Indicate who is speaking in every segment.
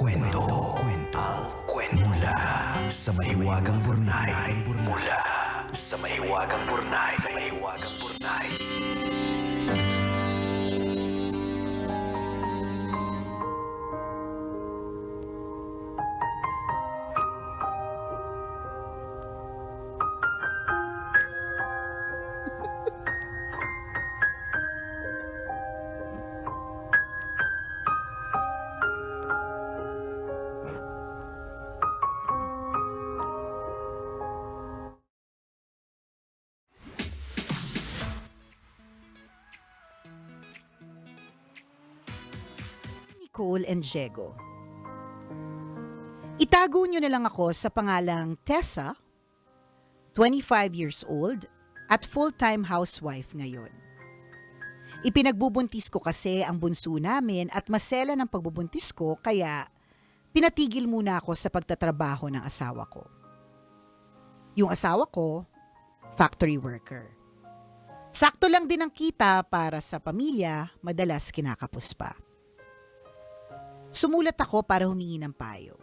Speaker 1: kwento. Mula sa mahiwagang Burnay. Mula sa mahiwagang Burnay.
Speaker 2: Nicole and Diego. Itago nyo na lang ako sa pangalang Tessa, 25 years old, at full-time housewife ngayon. Ipinagbubuntis ko kasi ang bunso namin at masela ng pagbubuntis ko kaya pinatigil muna ako sa pagtatrabaho ng asawa ko. Yung asawa ko, factory worker. Sakto lang din ang kita para sa pamilya, madalas kinakapos pa. Sumulat ako para humingi ng payo.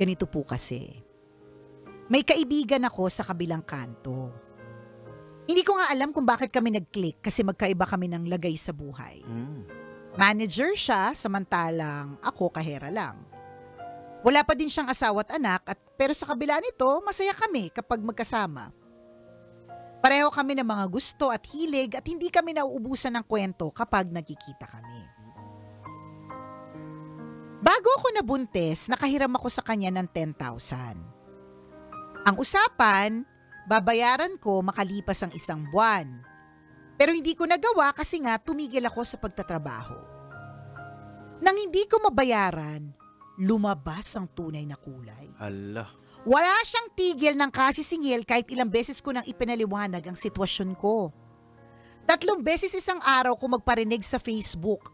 Speaker 2: Ganito po kasi. May kaibigan ako sa kabilang kanto. Hindi ko nga alam kung bakit kami nag-click kasi magkaiba kami ng lagay sa buhay. Manager siya, samantalang ako kahera lang. Wala pa din siyang asawa at anak, pero sa kabila nito, masaya kami kapag magkasama. Pareho kami ng mga gusto at hilig at hindi kami nauubusan ng kwento kapag nagkikita kami. Bago ako nabuntis, nakahiram ako sa kanya ng 10,000. Ang usapan, babayaran ko makalipas ang 1 buwan. Pero hindi ko nagawa kasi nga tumigil ako sa pagtatrabaho. Nang hindi ko mabayaran, lumabas ang tunay na kulay.
Speaker 3: Hala.
Speaker 2: Wala siyang tigil ng kasisingil kahit ilang beses ko nang ipinaliwanag ang sitwasyon ko. 3 beses isang araw ko magparinig sa Facebook.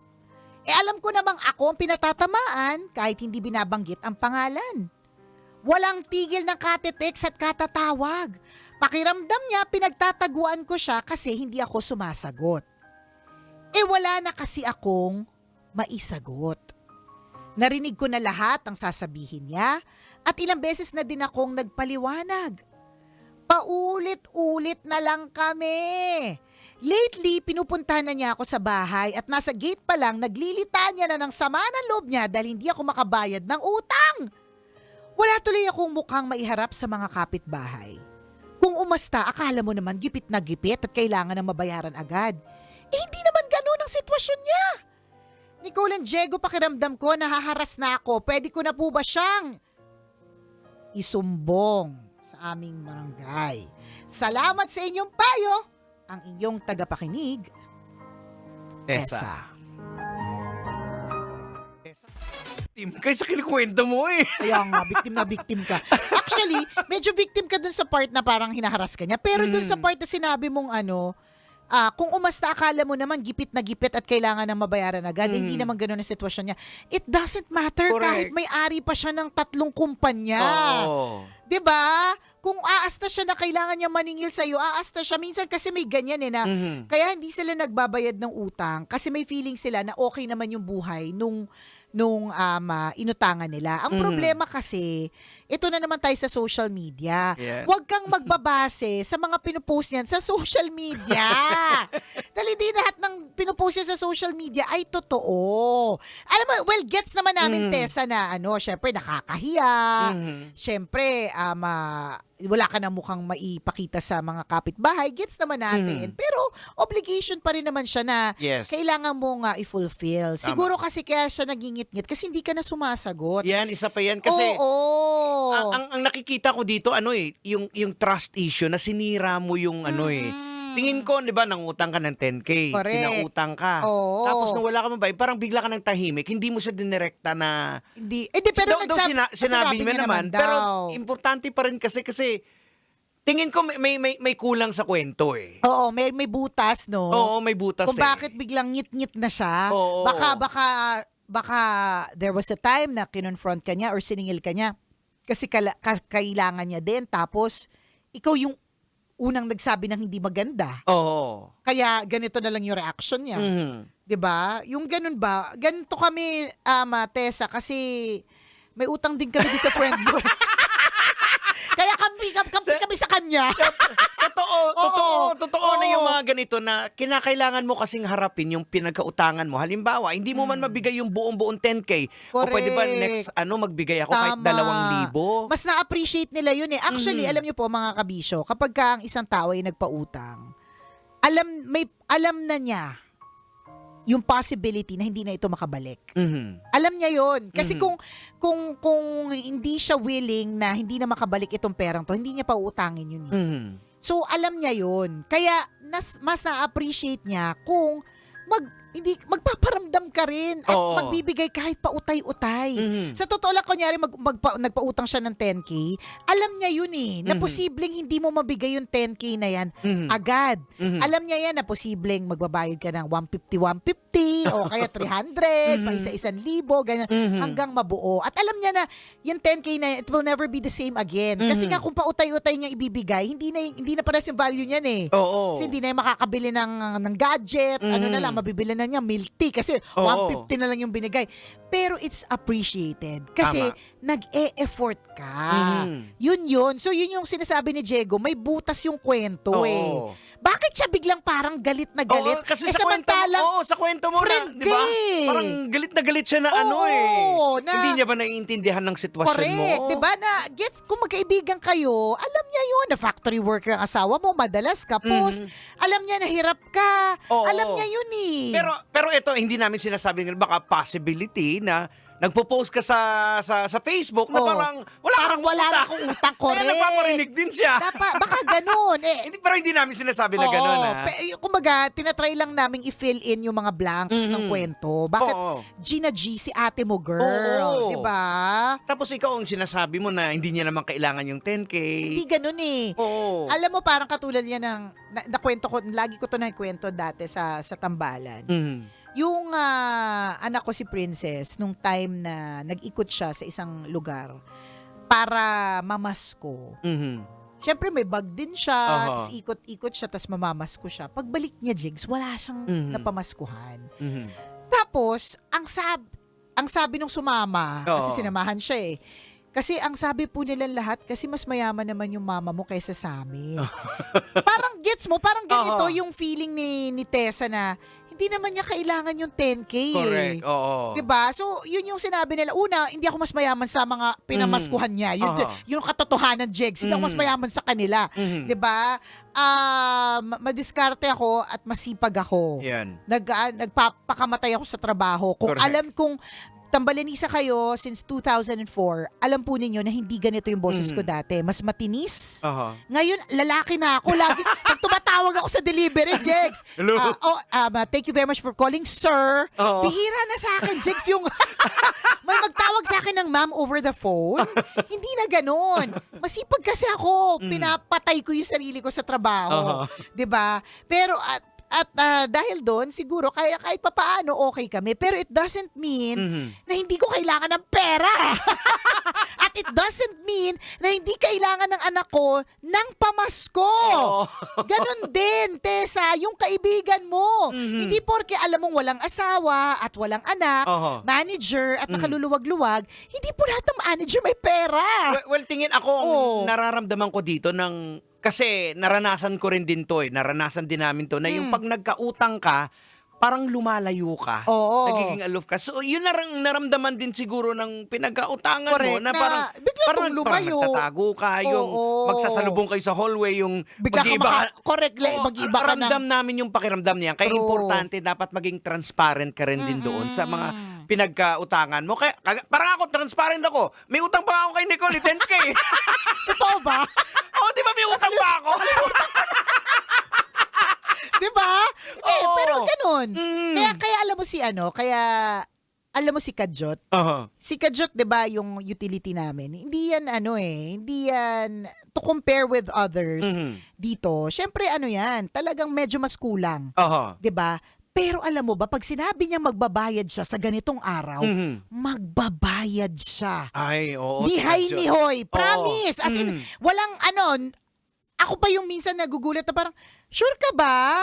Speaker 2: Alam ko namang ako ang pinatatamaan kahit hindi binabanggit ang pangalan. Walang tigil ng katetext at katatawag. Pakiramdam niya pinagtataguan ko siya kasi hindi ako sumasagot. Wala na kasi akong maisagot. Narinig ko na lahat ang sasabihin niya at ilang beses na din akong nagpaliwanag. Paulit-ulit na lang kami. Lately, pinupuntahan na niya ako sa bahay at nasa gate pa lang naglilita niya na ng sama ng loob niya dahil hindi ako makabayad ng utang. Wala tuloy akong mukhang maiharap sa mga kapitbahay. Kung umasta, akala mo naman gipit na gipit at kailangan na mabayaran agad. Hindi naman ganun ang sitwasyon niya. Nicole and Diego, pakiramdam ko, nahaharas na ako. Pwede ko na po ba siyang isumbong sa aming barangay? Salamat sa inyong payo. Ang inyong tagapakinig, Tessa.
Speaker 3: Kaysa kinikwento mo eh.
Speaker 2: Kaya nga, victim ka. Actually, medyo victim ka dun sa part na parang hinaharas ka niya. Pero dun sa part na sinabi mong kung umasta akala mo naman gipit na gipit at kailangan na mabayaran agad, hindi naman gano'n ang sitwasyon niya. It doesn't matter. Correct. Kahit may-ari pa siya ng 3 kumpanya.
Speaker 3: Oh.
Speaker 2: 'Di ba? Kung aasta siya na kailangan niya maningil sa'yo, aasta siya. Minsan kasi may ganyan na kaya hindi sila nagbabayad ng utang kasi may feeling sila na okay naman yung buhay nung inutangan nila. Ang problema kasi, ito na naman tayo sa social media.
Speaker 3: Yeah.
Speaker 2: Huwag kang magbabase sa mga pinupost niyan sa social media. Dahil hindi lahat ng pinupost niya sa social media ay totoo. Alam mo, well, gets naman namin, Tessa, na syempre nakakahiya. Syempre, wala ka na mukhang maipakita sa mga kapitbahay, gets naman natin. Pero obligation pa rin naman siya na kailangan mo nga i-fulfill. Siguro kasi kaya siya nagingit-ngit kasi hindi ka na sumasagot.
Speaker 3: Yan, isa pa yan kasi ang nakikita ko dito yung trust issue na sinira mo yung Tingin ko, di ba, nangutang ka ng 10K.
Speaker 2: Correct.
Speaker 3: Pinautang ka.
Speaker 2: Oo.
Speaker 3: Tapos nung wala ka mabayad, parang bigla ka ng tahimik. Hindi mo siya dinirekta na...
Speaker 2: Hindi. Pero
Speaker 3: sinabi mo
Speaker 2: niya
Speaker 3: naman.
Speaker 2: daw.
Speaker 3: Pero importante pa rin kasi tingin ko may kulang sa kwento eh.
Speaker 2: Oo, may butas, no?
Speaker 3: Oo, may butas
Speaker 2: Kung bakit biglang ngit-ngit na siya.
Speaker 3: Oo.
Speaker 2: Baka there was a time na kinonfront ka niya or siningil ka niya. Kasi kailangan niya din. Tapos, ikaw yung unang nagsabi ng hindi maganda.
Speaker 3: Oo.
Speaker 2: Kaya ganito na lang yung reaction niya. 'Di 'Di ba? Yung ganun ba? Ganito kami, Tessa, kasi may utang din kami dun sa friend ko. Kaya kami sa kanya.
Speaker 3: Totoo na yung mga ganito na kinakailangan mo kasing harapin yung pinagkautangan mo. Halimbawa, hindi mo man mabigay yung buong 10K. O pwede ba
Speaker 2: Correct.
Speaker 3: next magbigay ako kahit
Speaker 2: Tama.
Speaker 3: 2,000?
Speaker 2: Mas na-appreciate nila yun eh. Actually, alam niyo po mga kabisyo, kapag ka ang isang tao ay nagpautang, alam na niya yung possibility na hindi na ito makabalik.
Speaker 3: Mhm.
Speaker 2: Alam niya yon. Kasi
Speaker 3: Mhm.
Speaker 2: kung hindi siya willing na hindi na makabalik itong perang to, hindi niya pa uutangin yun.
Speaker 3: Mhm.
Speaker 2: So, alam niya yon. Kaya, mas na-appreciate niya kung magpaparamdam ka rin at
Speaker 3: Oo.
Speaker 2: magbibigay kahit pautay-utay.
Speaker 3: Mhm.
Speaker 2: Sa totoo lang, kunyari, nagpautang siya ng 10K, alam niya yun eh, na
Speaker 3: Mhm.
Speaker 2: posibleng hindi mo mabigay yung 10K na yan
Speaker 3: Mhm.
Speaker 2: agad.
Speaker 3: Mhm.
Speaker 2: Alam niya yan na posibleng magbabayad ka ng 150 o kaya 300, pa
Speaker 3: Mhm.
Speaker 2: isa-1,000, ganyan,
Speaker 3: Mhm.
Speaker 2: hanggang mabuo. At alam niya na yung 10K na it will never be the same again. Kasi
Speaker 3: Mhm.
Speaker 2: nga kung pautay-utay niya ibibigay, hindi na pares yung value niyan eh.
Speaker 3: Oo.
Speaker 2: Kasi hindi na yung makakabili ng gadget, ano na lang, mabibili na niya milk tea kasi
Speaker 3: Oo.
Speaker 2: 150 na lang yung binigay. Pero it's appreciated kasi
Speaker 3: Tama.
Speaker 2: nag-e-effort ka.
Speaker 3: Mhm.
Speaker 2: Yun. So yun yung sinasabi ni Diego, may butas yung kwento eh.
Speaker 3: Oo.
Speaker 2: Bakit siya biglang parang galit na galit?
Speaker 3: Oo, kasi
Speaker 2: Eh,
Speaker 3: sa kwento
Speaker 2: samantalang,
Speaker 3: sa kwento mo
Speaker 2: friend
Speaker 3: na, di ba?
Speaker 2: ka eh.
Speaker 3: Parang galit na galit siya na
Speaker 2: Oo, na-
Speaker 3: Hindi niya ba naiintindihan ng sitwasyon
Speaker 2: correct,
Speaker 3: mo?
Speaker 2: 'di ba? Na gets kung magkaibigan kayo, alam niya 'yun, na factory worker ang asawa mo, madalas kapos. Alam niya na hirap ka.
Speaker 3: Oo.
Speaker 2: Alam niya 'yun eh.
Speaker 3: Pero ito hindi namin sinasabi ng baka possibility na nagpo-post ka sa Facebook na
Speaker 2: Oo.
Speaker 3: parang wala
Speaker 2: Parang
Speaker 3: kang
Speaker 2: wala
Speaker 3: utang.
Speaker 2: akong utang,
Speaker 3: Kaya
Speaker 2: correct.
Speaker 3: nagpaparinig din siya.
Speaker 2: Baka ganun eh.
Speaker 3: Pero hindi namin sinasabi na
Speaker 2: Oo,
Speaker 3: gano'n ha.
Speaker 2: Kumbaga, tinatry lang namin i-fill in yung mga blanks ng kwento. Bakit
Speaker 3: Oo.
Speaker 2: Gina G, si ate mo, girl?
Speaker 3: Oo.
Speaker 2: 'Di ba?
Speaker 3: Tapos ikaw ang sinasabi mo na hindi niya naman kailangan yung 10K.
Speaker 2: Hindi ganun eh.
Speaker 3: Oo.
Speaker 2: Alam mo, parang katulad yan ng, nakwento ko, lagi ko to nakwento dati sa tambalan.
Speaker 3: Mhm.
Speaker 2: Yung anak ko si Princess, nung time na nag-ikot siya sa isang lugar para mamasko.
Speaker 3: Mhm.
Speaker 2: Siyempre may bag din siya,
Speaker 3: Aha.
Speaker 2: tapos ikot-ikot siya, tapos mamamasko siya. Pagbalik niya, Jigs, wala siyang napamaskuhan.
Speaker 3: Mhm.
Speaker 2: Tapos, ang sabi nung sumama, kasi
Speaker 3: Oo.
Speaker 2: sinamahan siya eh. Kasi ang sabi po nilang lahat, kasi mas mayaman naman yung mama mo kaysa sa amin. Parang gets mo, parang ganito
Speaker 3: Oo.
Speaker 2: yung feeling ni Tessa na hindi naman niya kailangan yung 10K
Speaker 3: Correct.
Speaker 2: eh.
Speaker 3: Oo.
Speaker 2: Diba? So, yun yung sinabi nila. Una, hindi ako mas mayaman sa mga pinamaskuhan niya. Yun,
Speaker 3: Aha.
Speaker 2: yung katotohanan, Jegs. Hindi ako mas mayaman sa kanila.
Speaker 3: Mhm.
Speaker 2: Diba? Madiskarte ako at masipag ako.
Speaker 3: Yan.
Speaker 2: Nagpapakamatay ako sa trabaho. Kung
Speaker 3: Correct.
Speaker 2: alam kong tambalanisa kayo since 2004, alam po ninyo na hindi ganito yung boses ko dati. Mas matinis.
Speaker 3: Aha.
Speaker 2: Ngayon, lalaki na ako. Lagi, pag tumatawag ako sa delivery, Jex.
Speaker 3: Hello?
Speaker 2: Thank you very much for calling, sir.
Speaker 3: Oo.
Speaker 2: Bihira na sa akin, Jex, yung may magtawag sa akin ng ma'am over the phone. Hindi na ganun. Masipag kasi ako. Pinapatay ko yung sarili ko sa trabaho. 'Di ba? Pero dahil doon, siguro, kahit papaano okay kami. Pero it doesn't mean na hindi ko kailangan ng pera. At it doesn't mean na hindi kailangan ng anak ko ng pamasko.
Speaker 3: Oo.
Speaker 2: Ganon din, Tessa, yung kaibigan mo. Hindi porke alam mong walang asawa at walang anak,
Speaker 3: Oo.
Speaker 2: manager at nakaluluwag-luwag, hindi po lahat ng manager may pera.
Speaker 3: Well, tingin ako, ang
Speaker 2: Oo.
Speaker 3: nararamdaman ko dito kasi naranasan ko rin din to naranasan din namin to, na yung pag nagkautang ka, parang lumalayo ka.
Speaker 2: Oo.
Speaker 3: Nagiging aloof ka. So, yun naramdaman din siguro ng pinagkautangan mo
Speaker 2: Correct,
Speaker 3: na parang,
Speaker 2: na bigla kang lumayo.
Speaker 3: nagtatago ka, yung
Speaker 2: Oo.
Speaker 3: magsasalubong kayo sa hallway, yung
Speaker 2: Bigla ka
Speaker 3: mag-iiba
Speaker 2: correct,
Speaker 3: Oo,
Speaker 2: mag-iiba ka ng...
Speaker 3: ramdam namin yung pakiramdam niya. Kaya
Speaker 2: True.
Speaker 3: importante, dapat maging transparent ka rin din doon sa mga pinagkautangan mo. Kaya, parang ako, transparent ako. May utang pa ako kay Nicole, 10K.
Speaker 2: Totoo ba?
Speaker 3: Oh, di ba may utang pa ako?
Speaker 2: Di ba?
Speaker 3: Oo.
Speaker 2: Pero ganun.
Speaker 3: Mm.
Speaker 2: Kaya alam mo si Kajot?
Speaker 3: Aha.
Speaker 2: Si Kajot, 'di ba, yung utility namin. Hindi yan to compare with others dito. Syempre yan, talagang medyo mas kulang.
Speaker 3: Aha.
Speaker 2: 'Di ba? Pero alam mo ba, pag sinabi niya magbabayad siya sa ganitong araw, magbabayad siya.
Speaker 3: Ay, oo.
Speaker 2: Nihay
Speaker 3: si Kadyo.
Speaker 2: nihoy.
Speaker 3: Oo.
Speaker 2: Promise. As in, walang ako pa yung minsan nagugulat na parang, Sure ka ba?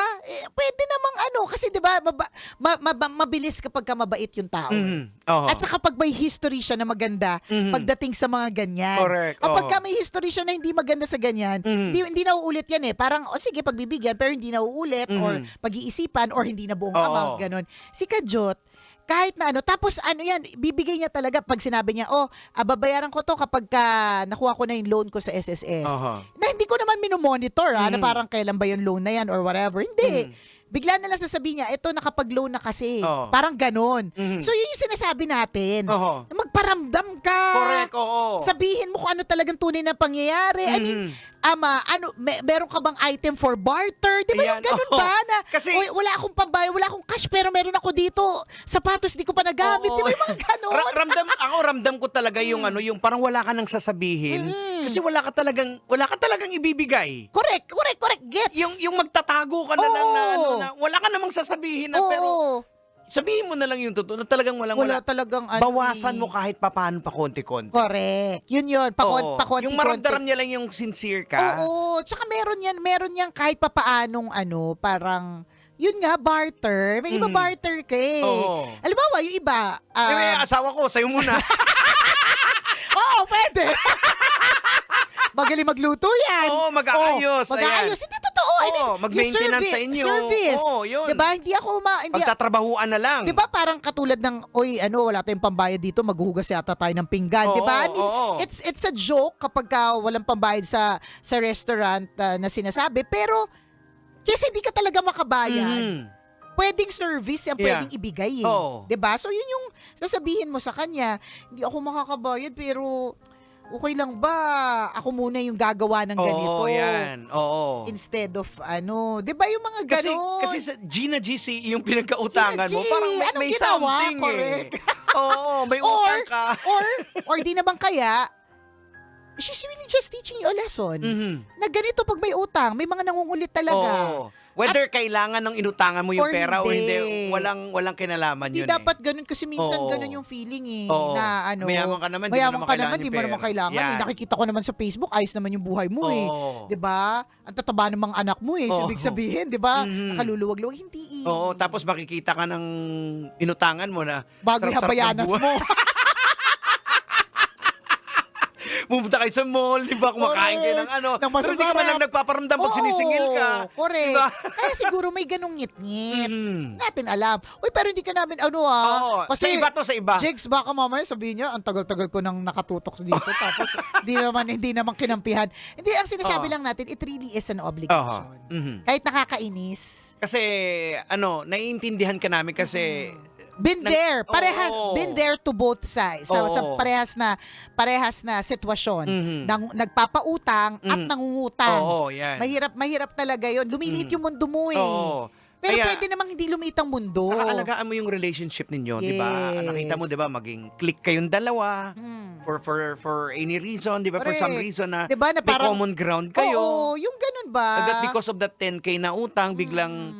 Speaker 2: Pwede namang kasi 'di ba mabilis kapag ka mabait yung tao.
Speaker 3: Oo.
Speaker 2: At saka pag may history siya na maganda pagdating sa mga ganyan.
Speaker 3: Correct,
Speaker 2: Kapag
Speaker 3: oo.
Speaker 2: ka may history siya na hindi maganda sa ganyan, hindi nauulit yan eh. Parang, sige, pagbibigyan, pero hindi nauulit or pag-iisipan or hindi na buong
Speaker 3: Oo.
Speaker 2: amount, ganun. Si Kajot, kahit na tapos yan, bibigay niya talaga pag sinabi niya, babayaran ko to kapag ka nakuha ko na yung loan ko sa SSS.
Speaker 3: Aha.
Speaker 2: Na hindi ko naman minomonitor na parang kailan ba yung loan na yan or whatever. Hindi. Bigla na lang sasabihin niya, ito nakapag-loan na kasi.
Speaker 3: Oo.
Speaker 2: Parang ganon. So yun yung sinasabi natin.
Speaker 3: Oo.
Speaker 2: Na magparamdam ka.
Speaker 3: Correct, oo.
Speaker 2: Sabihin mo kung ano talagang tunay na pangyayari. I mean, meron ka bang item for barter? Di ba yung
Speaker 3: Ayan,
Speaker 2: ganun
Speaker 3: oo.
Speaker 2: ba? Na,
Speaker 3: Kasi-
Speaker 2: "Uy, wala akong pambayad, wala akong cash, pero meron ako dito. Sapatos, di ko pa nagamit.
Speaker 3: Oo.
Speaker 2: Di ba yung mga ganun?
Speaker 3: ramdam ko talaga yung yung parang wala ka nang sasabihin kasi wala ka talagang ibibigay.
Speaker 2: Correct. Gets.
Speaker 3: Yung magtatago ka na lang na,
Speaker 2: Oo.
Speaker 3: na wala ka namang sasabihin na
Speaker 2: Oo.
Speaker 3: pero sabihin mo na lang yung totoo na talagang
Speaker 2: wala
Speaker 3: wala.
Speaker 2: talagang
Speaker 3: Bawasan mo kahit papaano pa konti-konti.
Speaker 2: Correct. Yun.
Speaker 3: Oo.
Speaker 2: Pakonti-konti.
Speaker 3: Yung maramdaman niya lang yung sincere ka.
Speaker 2: Oo. Tsaka meron yan kahit papaanong parang, yun nga, barter. May iba barter ka eh.
Speaker 3: Oo.
Speaker 2: Alimbawa, yung iba,
Speaker 3: May asawa ko, sa'yo muna.
Speaker 2: oo, pwede. Magaling magluto yan.
Speaker 3: Oo, mag-aayos.
Speaker 2: Mag-aayos.
Speaker 3: Ayan.
Speaker 2: Hindi totoo. I mean,
Speaker 3: Oo, mag-maintenance
Speaker 2: yung
Speaker 3: sa inyo.
Speaker 2: Service.
Speaker 3: Oo, yun.
Speaker 2: Diba? Hindi ako
Speaker 3: Pagtatrabahuan na lang.
Speaker 2: Diba parang katulad ng, wala tayong pambayad dito, maghuhugas yata tayo ng pinggan.
Speaker 3: Oo,
Speaker 2: Diba? I mean,
Speaker 3: oo.
Speaker 2: it's a joke kapag walang pambayad sa restaurant na sinasabi. Pero, kasi hindi ka talaga makabayad. Pwedeng service yan,
Speaker 3: Yeah.
Speaker 2: pwedeng ibigay eh.
Speaker 3: Oo.
Speaker 2: 'Di ba? So yun yung sasabihin mo sa kanya, hindi ako makakabayad pero okay lang ba? Ako muna yung gagawa ng ganito.
Speaker 3: Oo, yan. Oo.
Speaker 2: Instead of 'di ba yung mga
Speaker 3: Kasi
Speaker 2: ganon?
Speaker 3: kasi sa Gina GC yung pinagkautangan mo,
Speaker 2: Gina G,
Speaker 3: parang
Speaker 2: anong
Speaker 3: may
Speaker 2: ginawa?
Speaker 3: something
Speaker 2: Correct.
Speaker 3: Oo, may utang ka.
Speaker 2: or di naman kaya, she's really just teaching you a lesson. Na ganito pag may utang, may mga nangungulit talaga.
Speaker 3: Oo. Whether kailangan ng inutangan mo yung
Speaker 2: Or
Speaker 3: pera o
Speaker 2: hindi.
Speaker 3: hindi, walang kinalaman
Speaker 2: Hindi
Speaker 3: yun
Speaker 2: dapat ganun kasi minsan
Speaker 3: Oo.
Speaker 2: ganun yung feeling eh.
Speaker 3: Oo.
Speaker 2: Na
Speaker 3: Mayaman ka naman, di mo
Speaker 2: mayaman
Speaker 3: naman
Speaker 2: ka
Speaker 3: kailangan
Speaker 2: naman, di
Speaker 3: yung
Speaker 2: mo naman
Speaker 3: pera.
Speaker 2: kailangan.
Speaker 3: Yan.
Speaker 2: Eh, nakikita ko naman sa Facebook, ayos naman yung buhay mo eh.
Speaker 3: Oo.
Speaker 2: 'Di ba? Ang tataba ng mga anak mo eh. So,
Speaker 3: Oo.
Speaker 2: ibig sabihin, 'di ba? Nakaluluwag-luwag. Hindi eh.
Speaker 3: Oo, tapos makikita ka ng inutangan mo na
Speaker 2: Bago
Speaker 3: sarap-sarap ng
Speaker 2: habayanas
Speaker 3: buhay.
Speaker 2: mo.
Speaker 3: Pumunta kayo sa mall, di ba? Kumakain kayo ng
Speaker 2: Ng
Speaker 3: Pero hindi ka man
Speaker 2: masasarap.
Speaker 3: lang nagpaparamdam pag
Speaker 2: Oo,
Speaker 3: sinisingil ka.
Speaker 2: Correct.
Speaker 3: Diba?
Speaker 2: Kaya siguro may ganong ngit-ngit.
Speaker 3: Mm.
Speaker 2: Natin alam. Uy, pero hindi ka namin
Speaker 3: Oo, sa iba to, sa iba.
Speaker 2: Jigs, baka mamaya sabihin niya, ang tagal-tagal ko nang nakatutok dito. Tapos, hindi naman kinampihan. Hindi, ang sinasabi
Speaker 3: Oo.
Speaker 2: lang natin, it really is an obligation.
Speaker 3: Oo. Mhm.
Speaker 2: Kahit nakakainis.
Speaker 3: Kasi, naiintindihan ka namin kasi,
Speaker 2: Been there. Parehas,
Speaker 3: Oo.
Speaker 2: been there to both sides. Sa
Speaker 3: Oo.
Speaker 2: parehas na sitwasyon.
Speaker 3: Mhm.
Speaker 2: Nagpapautang at nangungutang.
Speaker 3: Oo, yan.
Speaker 2: Mahirap talaga yon. Lumiliit yung mundo mo eh.
Speaker 3: Oo.
Speaker 2: Pero
Speaker 3: Kaya-
Speaker 2: pwede namang hindi lumiit ang mundo.
Speaker 3: Nakaalagaan mo yung relationship ninyo, di ba?
Speaker 2: Yes.
Speaker 3: Nakita mo, di ba, maging click kayong dalawa for any reason, di ba? For some
Speaker 2: Correct.
Speaker 3: reason na,
Speaker 2: Diba, na
Speaker 3: may
Speaker 2: parang-
Speaker 3: common ground kayo.
Speaker 2: Oo, yung ganun ba?
Speaker 3: That because of that 10K na utang, biglang,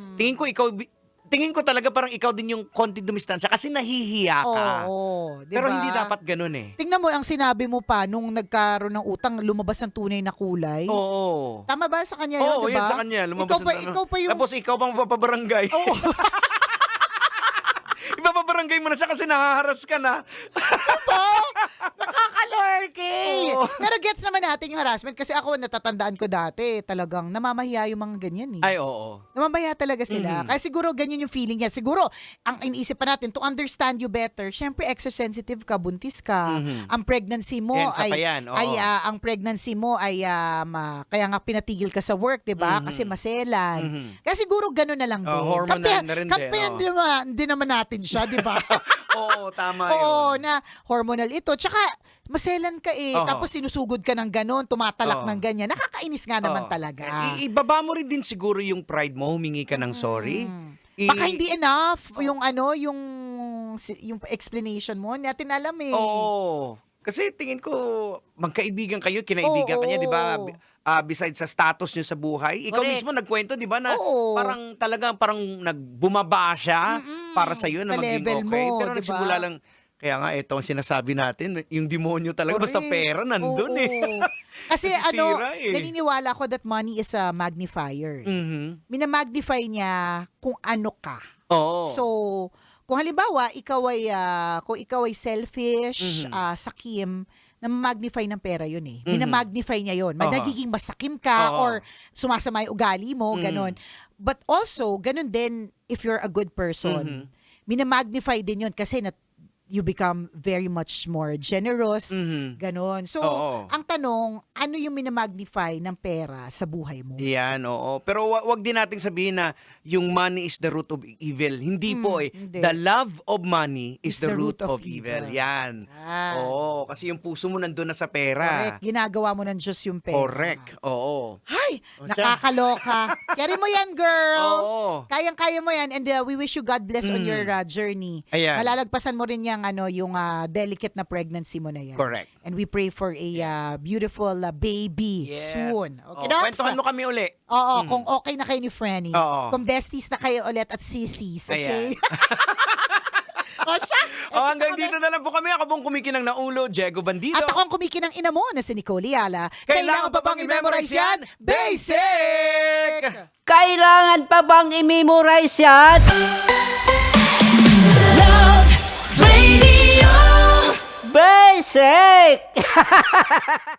Speaker 3: tingin ko talaga parang ikaw din yung konti dumistansya kasi nahihiya ka.
Speaker 2: Oo, diba?
Speaker 3: Pero hindi dapat ganun eh.
Speaker 2: Tingnan mo, ang sinabi mo pa, nung nagkaroon ng utang, lumabas ang tunay na kulay.
Speaker 3: Oo.
Speaker 2: Tama ba sa kanya yun,
Speaker 3: Oo,
Speaker 2: diba?
Speaker 3: yun sa kanya. Lumabas
Speaker 2: Ikaw pa yung...
Speaker 3: Tapos ikaw pang mapapabarangay.
Speaker 2: Oo.
Speaker 3: Ipapabarangay mo na siya kasi nahaharas ka na.
Speaker 2: Nakakalorky!
Speaker 3: Oo.
Speaker 2: Pero gets naman natin yung harassment kasi ako natatandaan ko dati, talagang namamahiya yung mga ganyan eh.
Speaker 3: Ay, oo.
Speaker 2: Namamahiya talaga sila. Kaya siguro ganyan yung feeling niya. Siguro, ang iniisip pa natin, to understand you better, syempre extra sensitive ka, buntis ka. Ang pregnancy mo
Speaker 3: Yan, sa
Speaker 2: ay,
Speaker 3: payan, oo.
Speaker 2: ang pregnancy mo ay, kaya nga pinatigil ka sa work, di ba? Kasi maselan. Kaya siguro gano'n na lang din.
Speaker 3: hormonal na rin din,
Speaker 2: Kampihan din naman natin siya, di ba?
Speaker 3: Oo, tama yun.
Speaker 2: Oo, na hormonal ito. Tsaka, maselan ka eh.
Speaker 3: Oo.
Speaker 2: Tapos sinusugod ka ng ganon, tumatalak
Speaker 3: Oo.
Speaker 2: ng ganyan. Nakakainis nga naman
Speaker 3: Oo.
Speaker 2: talaga.
Speaker 3: Ibaba mo rin din siguro yung pride mo, humingi ka ng sorry.
Speaker 2: Baka hindi enough yung yung explanation mo. Hindi natin alam eh.
Speaker 3: Oo. Kasi tingin ko, magkaibigan kayo, kinaibigan
Speaker 2: Oo.
Speaker 3: kanya, di ba? Besides sa status nyo sa buhay. Ikaw
Speaker 2: Correct.
Speaker 3: mismo nagkwento, di ba, na
Speaker 2: Oo.
Speaker 3: parang nagbumaba siya para sa iyo na
Speaker 2: Sa
Speaker 3: maging
Speaker 2: level
Speaker 3: okay.
Speaker 2: mo,
Speaker 3: Pero
Speaker 2: di ba?
Speaker 3: nagsimula lang Kaya nga, ito ang sinasabi natin, yung demonyo talaga, basta
Speaker 2: Correct.
Speaker 3: pera, nandun
Speaker 2: Oo.
Speaker 3: eh.
Speaker 2: Kasi
Speaker 3: Nasisira eh.
Speaker 2: naniniwala ko that money is a magnifier.
Speaker 3: Mhm.
Speaker 2: Minamagnify niya kung ano ka.
Speaker 3: Oo.
Speaker 2: So, kung halimbawa, kung ikaw ay selfish, sakim, na-magnify ng pera yun eh. Minamagnify niya yun.
Speaker 3: Aha.
Speaker 2: Nagiging masakim ka
Speaker 3: Oo.
Speaker 2: or sumasama yung ugali mo, ganon. But also, ganon din if you're a good person. Minamagnify din yun kasi you become very much more generous, ganon. So,
Speaker 3: Oo.
Speaker 2: ang tanong, ano yung minamagnify ng pera sa buhay mo?
Speaker 3: Yan, oo. Pero wag din nating sabihin na yung money is the root of evil. Hindi po eh.
Speaker 2: hindi.
Speaker 3: The love of money is the root of
Speaker 2: evil.
Speaker 3: evil. Yan.
Speaker 2: Yan.
Speaker 3: Oo, kasi yung puso mo nandun na sa pera.
Speaker 2: Correct. Ginagawa mo ng Diyos yung pera.
Speaker 3: Correct. Oo.
Speaker 2: Hay!
Speaker 3: O siya.
Speaker 2: Nakakaloka. Carry mo yan, girl.
Speaker 3: Oo.
Speaker 2: Kayang-kaya mo yan. And we wish you God bless on your journey.
Speaker 3: Ayan.
Speaker 2: Malalagpasan mo rin yung delicate na pregnancy mo na yan.
Speaker 3: Correct.
Speaker 2: And we pray for a beautiful baby
Speaker 3: Yes.
Speaker 2: soon. Okay,
Speaker 3: Oh,
Speaker 2: Docs?
Speaker 3: kwentuhan mo kami uli.
Speaker 2: Oo, kung okay na kayo ni Franny.
Speaker 3: Oo.
Speaker 2: Kung besties na kayo ulit at sisis. Okay?
Speaker 3: Ayan.
Speaker 2: O siya.
Speaker 3: Hanggang dito na lang po kami. Ako pong kumikinang na ulo, Diego Bandido.
Speaker 2: At ako ang kumikinang ina mo na si Nicole Yala.
Speaker 3: Kailangan pa bang i-memorize yan? Basic!
Speaker 4: Kailangan pa bang i-memorize yan?
Speaker 5: Love Radio.
Speaker 4: Basic!